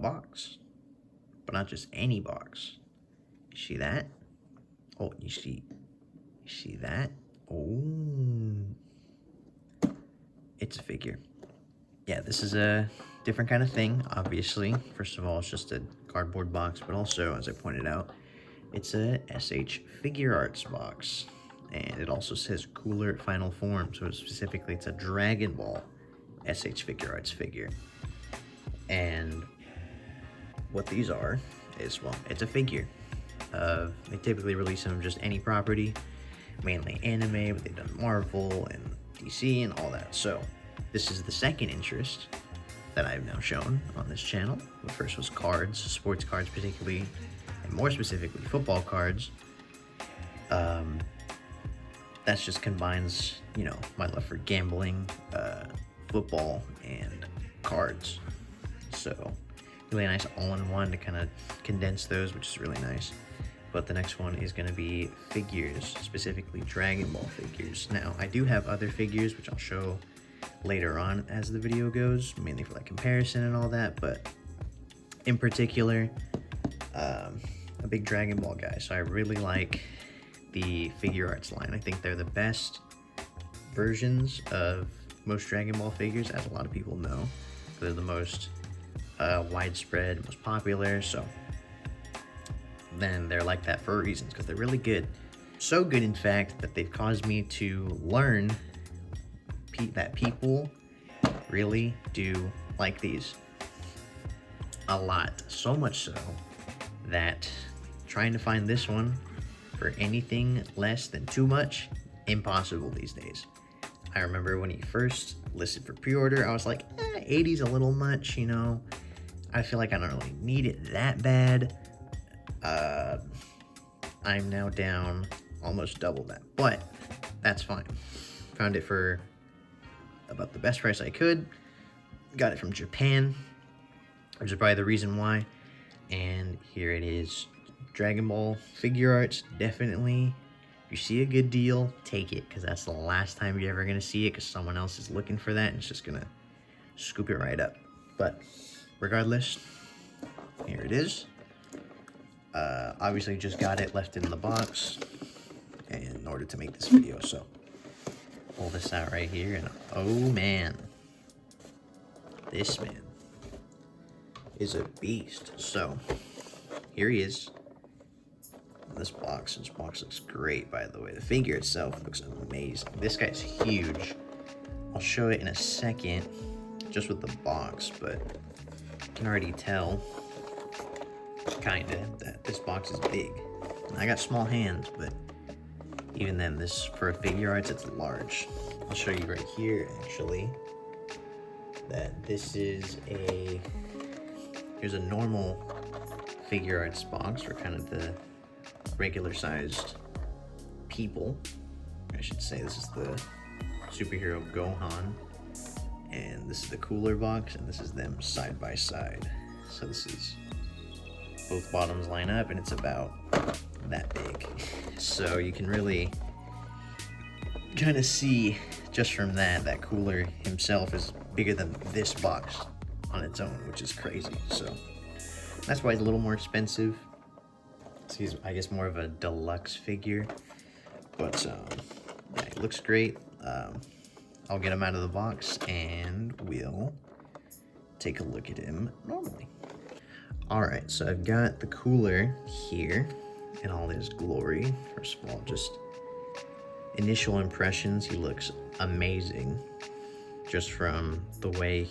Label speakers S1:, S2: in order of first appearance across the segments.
S1: box, but not just any box. You see that? Oh, you see that? Oh, it's a figure. Yeah, this is a different kind of thing, obviously. First of all, it's just a cardboard box, but also, as I pointed out, it's a SH Figurarts box. And it also says Cooler Final Form, so specifically it's a Dragon Ball SH Figurarts figure. And what these are is, well, it's a figure. They typically release them just any property, mainly anime, but they've done Marvel and DC and all that. So this is the second interest that I've now shown on this channel. The first was cards, sports cards particularly, and more specifically football cards. That just combines, you know, my love for gambling, football, and cards. So really nice all-in-one to kind of condense those, which is really nice. But the next one is going to be figures, specifically Dragon Ball figures. Now, I do have other figures, which I'll show later on as the video goes, mainly for like comparison and all that, but in particular, a big Dragon Ball guy, so I really like the Figurarts line. I think they're the best versions of most Dragon Ball figures, as a lot of people know. They're the most widespread, most popular, so then they're like that for a reason, because they're really good. So good, in fact, that they've caused me to learn that people really do like these a lot. So much so that trying to find this one for anything less than too much, impossible these days. I remember when he first listed for pre-order, I was like, 80's a little much, you know. I feel like I don't really need it that bad. I'm now down almost double that, but that's fine. Found it for about the best price I could. Got it from Japan, which is probably the reason why. And here it is. Dragon Ball Figurarts, definitely. If you see a good deal, take it, because that's the last time you're ever going to see it, because someone else is looking for that and it's just going to scoop it right up. But regardless, here it is. Obviously just got it, left it in the box in order to make this video, so pull this out right here, and oh man, this man is a beast. So here he is. This box looks great, by the way. The figure itself looks amazing. This guy's huge. I'll show it in a second just with the box, but you can already tell kinda that this box is big. I got small hands, but even then, this, for a Figurarts, it's large. I'll show you right here, actually, that this is here's a normal Figurarts box for kind of the regular sized people. I should say this is the superhero Gohan, and this is the cooler box, and this is them side by side. So this is, both bottoms line up, and it's about that big. So you can really kind of see just from that cooler himself is bigger than this box on its own, which is crazy. So that's why it's a little more expensive. So he's, I guess, more of a deluxe figure, but yeah, it looks great. I'll get him out of the box and we'll take a look at him normally. Alright, so I've got the cooler here in all his glory. First of all, just initial impressions, he looks amazing. Just from the way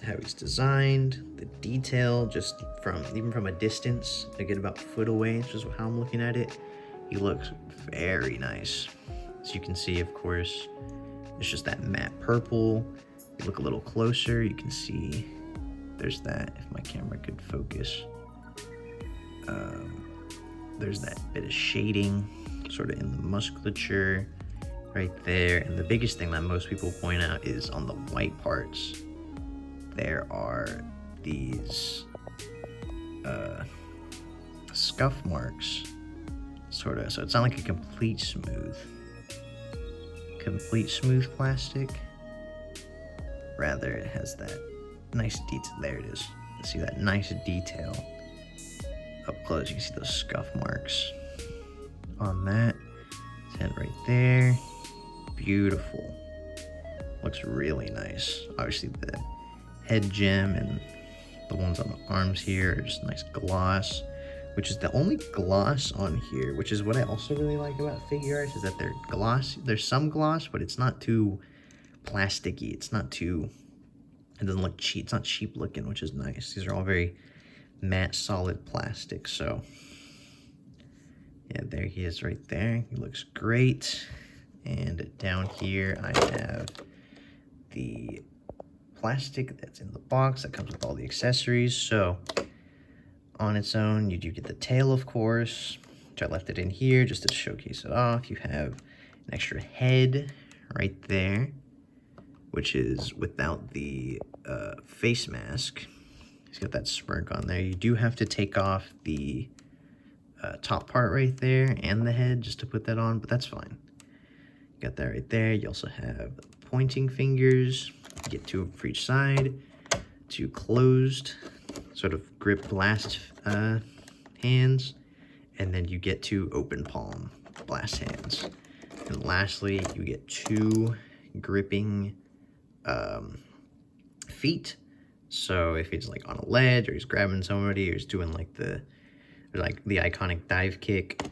S1: how he's designed, the detail, just even from a distance, I get about a foot away, it's just how I'm looking at it. He looks very nice. As you can see, of course, it's just that matte purple. You look a little closer, you can see there's that, if my camera could focus. There's that bit of shading sort of in the musculature right there. And the biggest thing that most people point out is on the white parts, there are these scuff marks, sort of. So it's not like a complete smooth plastic. Rather, it has that nice detail. There it is. See that nice detail up close. You can see those scuff marks on that. His head right there. Beautiful. Looks really nice. Obviously the head gem and the ones on the arms here are just nice gloss, which is the only gloss on here, which is what I also really like about Figurarts, is that they're gloss. There's some gloss, but it's not too plasticky. It's not too, it doesn't look cheap. It's not cheap looking, which is nice. These are all very matte, solid plastic. So yeah, there he is right there. He looks great. And down here I have the plastic that's in the box that comes with all the accessories. So on its own, you do get the tail, of course, which I left it in here just to showcase it off. You have an extra head right there, which is without the face mask. He's got that smirk on there. You do have to take off the top part right there and the head just to put that on, but that's fine. You got that right there. You also have pointing fingers. You get two for each side. Two closed sort of grip blast hands, and then you get two open palm blast hands. And lastly, you get two gripping feet. So if he's like on a ledge, or he's grabbing somebody, or he's doing like the iconic dive kick,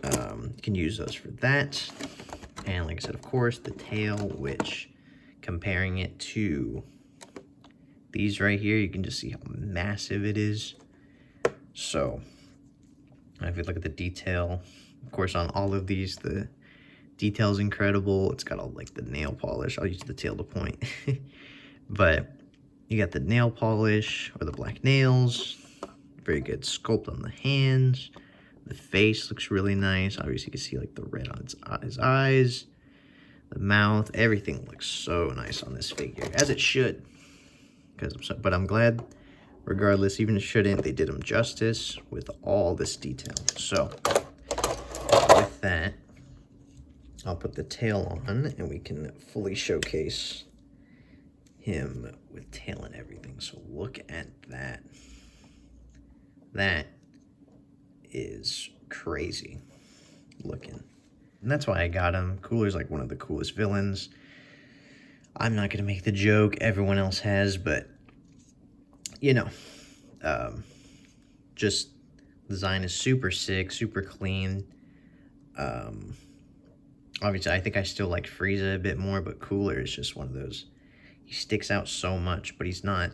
S1: you can use those for that. And like I said, of course, the tail, which comparing it to these right here, you can just see how massive it is. So if you look at the detail, of course, on all of these, the detail's incredible. It's got all like the nail polish. I'll use the tail to point. But you got the nail polish, or the black nails. Very good sculpt on the hands. The face looks really nice. Obviously, you can see like the red on his eyes, the mouth. Everything looks so nice on this figure, as it should. But I'm glad, regardless, even if it shouldn't, they did him justice with all this detail. So with that, I'll put the tail on, and we can fully showcase him with tail and everything. So look at that. That is crazy looking. And that's why I got him. Cooler's like one of the coolest villains. I'm not gonna make the joke, everyone else has, but you know, just design is super sick, super clean. Obviously, I think I still like Frieza a bit more, but Cooler is just one of those. He sticks out so much, but he's not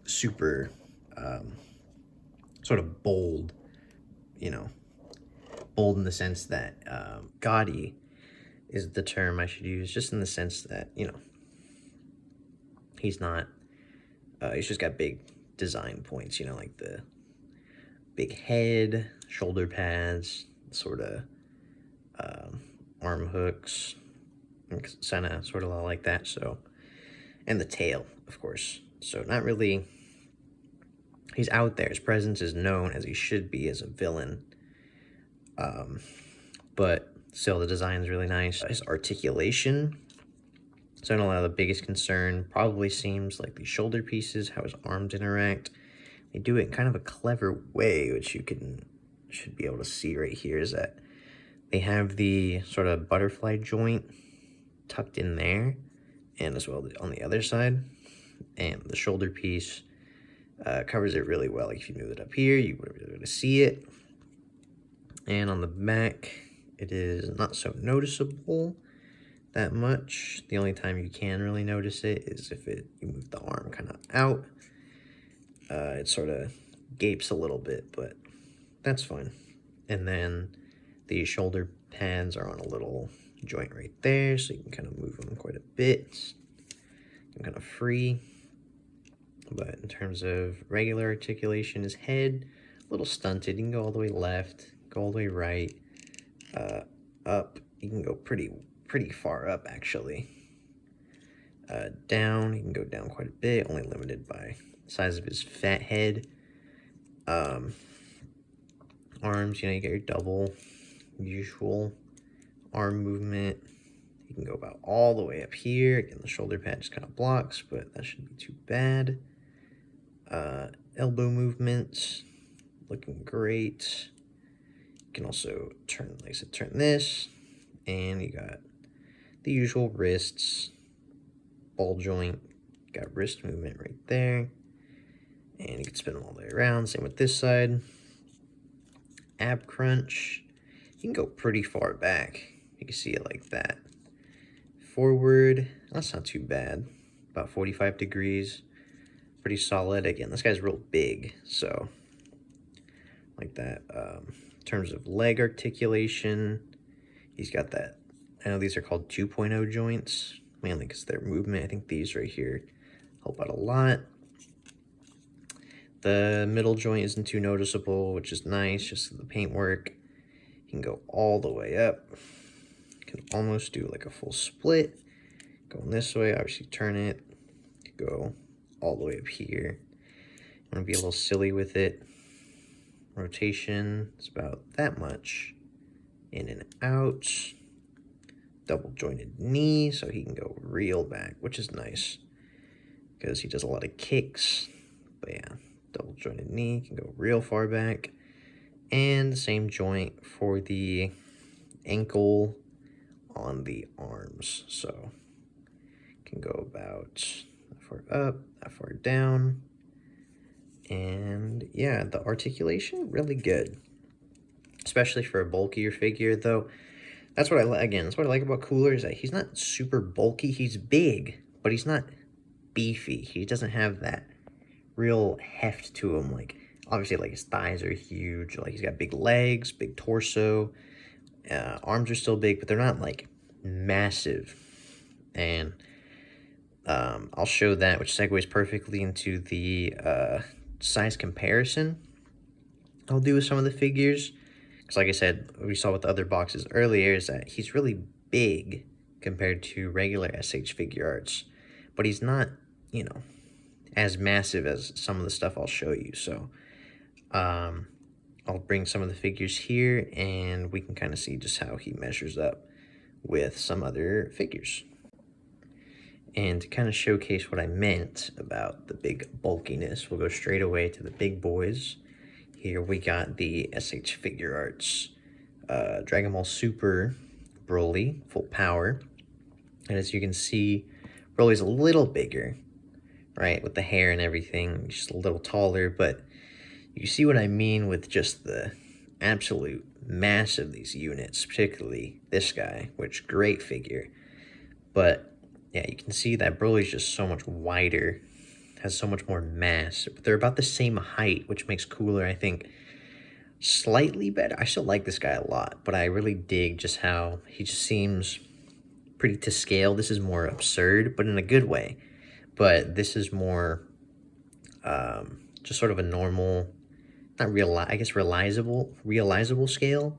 S1: super sort of bold, you know, bold in the sense that gaudy is the term I should use, just in the sense that, you know, he's not, he's just got big design points, you know, like the big head, shoulder pads, sort of arm hooks, sort of like that. So, and the tail, of course. So not really, he's out there. His presence is known, as he should be as a villain. But still, the design is really nice. His articulation, so I know a lot of the biggest concern probably seems like the shoulder pieces, how his arms interact. They do it in kind of a clever way, which you should be able to see right here, is that they have the sort of butterfly joint tucked in there, and as well on the other side. And the shoulder piece covers it really well. Like if you move it up here, you would be able to see it. And on the back, it is not so noticeable that much. The only time you can really notice it is if you move the arm kind of out. It sort of gapes a little bit, but that's fine. And then the shoulder pads are on a little joint right there, so you can kind of move them quite a bit. I'm kind of free. But in terms of regular articulation, his head, a little stunted. You can go all the way left, go all the way right, up. You can go pretty far up, actually. Down, you can go down quite a bit, only limited by the size of his fat head. Arms, you know, you get your double, usual arm movement. You can go about all the way up here. Again, the shoulder pad just kind of blocks, but that shouldn't be too bad. Elbow movements, looking great. You can also turn, like I said, turn this, and you got the usual wrists, ball joint, got wrist movement right there, and you can spin them all the way around. Same with this side. Ab crunch, you can go pretty far back. You can see it like that. Forward, that's not too bad. About 45 degrees, pretty solid. Again, this guy's real big, so like that. In terms of leg articulation, he's got that. I know these are called 2.0 joints, mainly because their movement. I think these right here help out a lot. The middle joint isn't too noticeable, which is nice, just the paintwork. You can go all the way up. You can almost do like a full split. Going this way, obviously turn it. Go all the way up here. I'm gonna be a little silly with it. Rotation is about that much. In and out. Double jointed knee, so he can go real back, which is nice because he does a lot of kicks. But yeah, double jointed knee can go real far back. And the same joint for the ankle on the arms. So can go about that far up, that far down. And yeah, the articulation, really good. Especially for a bulkier figure, though. That's what I like. Again, that's what I like about Cooler, is that he's not super bulky. He's big, but he's not beefy. He doesn't have that real heft to him. Like, obviously, like, his thighs are huge. Like, he's got big legs, big torso. Arms are still big, but they're not, like, massive. And I'll show that, which segues perfectly into the size comparison I'll do with some of the figures. Because like I said, we saw with the other boxes earlier, is that he's really big compared to regular SH Figurarts. But he's not, you know, as massive as some of the stuff I'll show you. So I'll bring some of the figures here, and we can kind of see just how he measures up with some other figures. And to kind of showcase what I meant about the big bulkiness, we'll go straight away to the big boys. Here we got the SH Figurarts Dragon Ball Super Broly, full power. And as you can see, Broly's a little bigger, right? With the hair and everything, just a little taller. But you see what I mean with just the absolute mass of these units, particularly this guy, which great figure. But yeah, you can see that Broly's just so much wider, has so much more mass, but they're about the same height, which makes Cooler, I think, slightly better. I still like this guy a lot, but I really dig just how he just seems pretty to scale. This is more absurd, but in a good way. But this is more just sort of a normal, not real, I guess realizable scale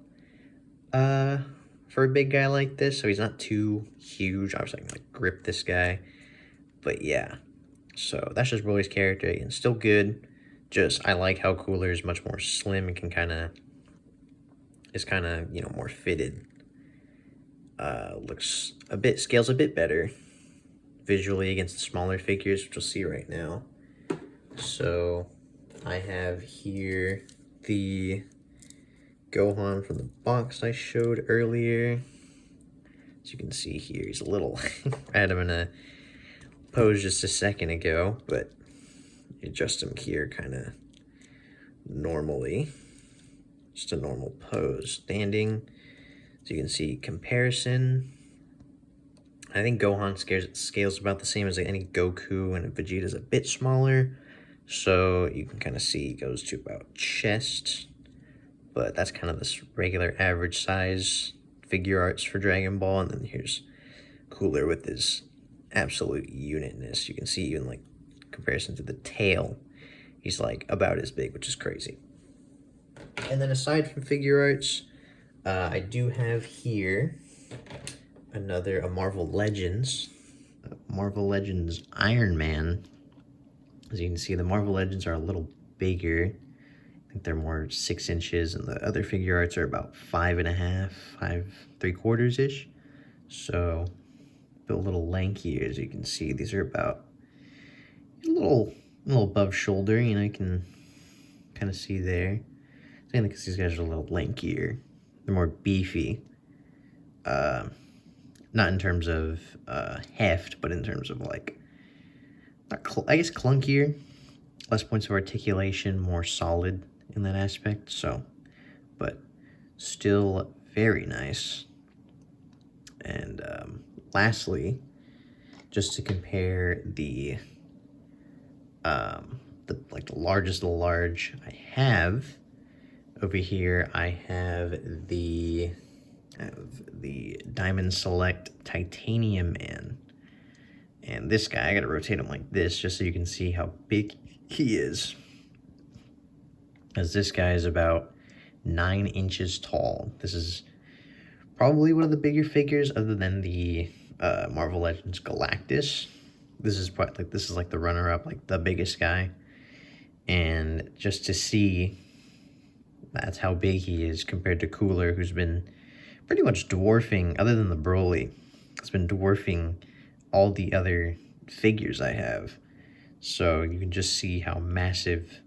S1: for a big guy like this. So he's not too huge. Obviously, I'm gonna grip this guy, but yeah. So that's just Broly's character, and still good. Just, I like how Cooler is much more slim and can is kind of, you know, more fitted. Looks a bit, scales a bit better visually against the smaller figures, which you'll see right now. So I have here the Gohan from the box I showed earlier. As you can see here, he's a little, I had him in a pose just a second ago, but you adjust him here kind of normally. Just a normal pose. Standing, so you can see comparison. I think Gohan scales about the same as any Goku, and Vegeta's a bit smaller. So you can kind of see he goes to about chest. But that's kind of this regular average size Figurarts for Dragon Ball. And then here's Cooler with his absolute unitness. You can see even like comparison to the tail, he's like about as big, which is crazy. And then aside from Figurarts, I do have here a Marvel Legends Iron Man. As you can see, the Marvel Legends are a little bigger. I think they're more 6 inches, and the other Figurarts are about 5.5, 5.75 ish. So built a little lankier, as you can see. These are about a little above shoulder, you know, you can kind of see there. I think because these guys are a little lankier. They're more beefy. Not in terms of heft, but in terms of like, I guess clunkier. Less points of articulation, more solid in that aspect. So, but still very nice. And lastly, just to compare the largest of the large I have over here, I have the Diamond Select Titanium Man. And this guy, I gotta rotate him like this just so you can see how big he is. As this guy is about 9 inches tall. This is probably one of the bigger figures other than the Marvel Legends Galactus. This is probably like the runner-up, like the biggest guy. And just to see that's how big he is compared to Cooler, who's been pretty much dwarfing, other than the Broly, it's been dwarfing all the other figures I have. So you can just see how massive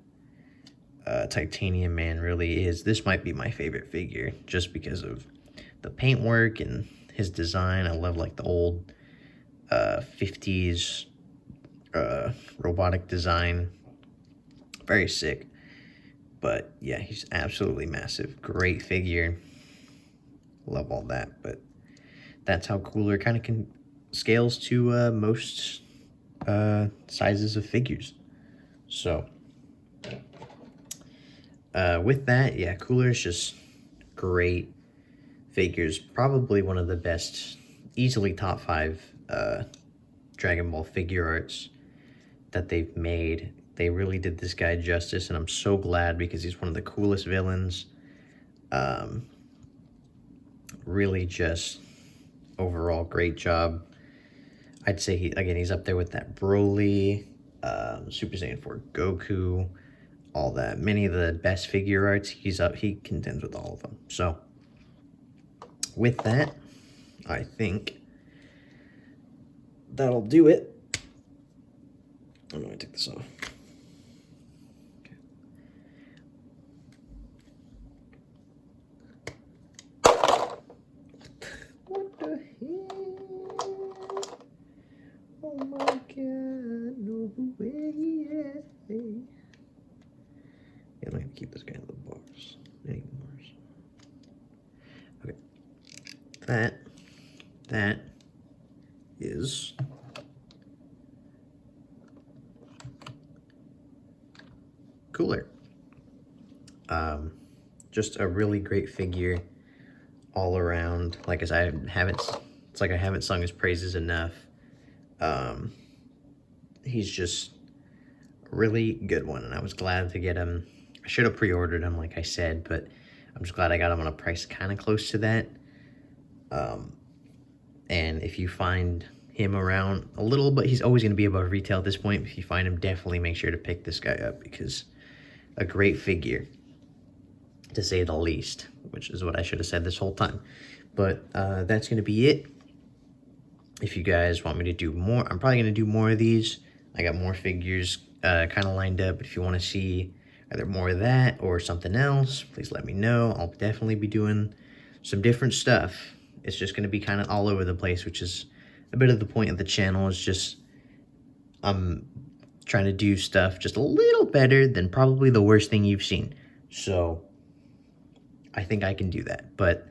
S1: Titanium Man really is. This might be my favorite figure just because of the paintwork and his design. I love like the old 50s robotic design. Very sick. But yeah, he's absolutely massive. Great figure. Love all that. But that's how Cooler kind of scales to most sizes of figures. So with that, yeah, Cooler is just great figures. Probably one of the best, easily top 5 Dragon Ball Figurarts that they've made. They really did this guy justice, and I'm so glad because he's one of the coolest villains. Really just overall great job. I'd say he's up there with that Broly, Super Saiyan 4 Goku, all that. Many of the best Figurarts, he contends with all of them. So with that, I think that'll do it. I'm gonna take this off. What the hell? Oh my god, no way, yeah. I'm not gonna keep this guy in the bars anymore. Okay. That is Cooler. Just a really great figure all around. Like I said, it's like I haven't sung his praises enough. He's just a really good one, and I was glad to get him. I should have pre-ordered him, like I said, but I'm just glad I got him on a price kind of close to that. And if you find him around a little, but he's always going to be above retail at this point. If you find him, definitely make sure to pick this guy up because a great figure, to say the least, which is what I should have said this whole time. But that's going to be it. If you guys want me to do more, I'm probably going to do more of these. I got more figures kind of lined up. But if you want to see either more of that or something else, please let me know. I'll definitely be doing some different stuff. It's just going to be kind of all over the place, which is a bit of the point of the channel. Is just I'm trying to do stuff just a little better than probably the worst thing you've seen. So I think I can do that. But,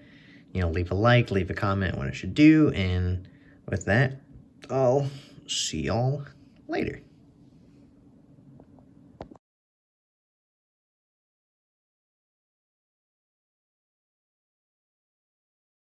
S1: you know, leave a like, leave a comment on what I should do. And with that, I'll see y'all later.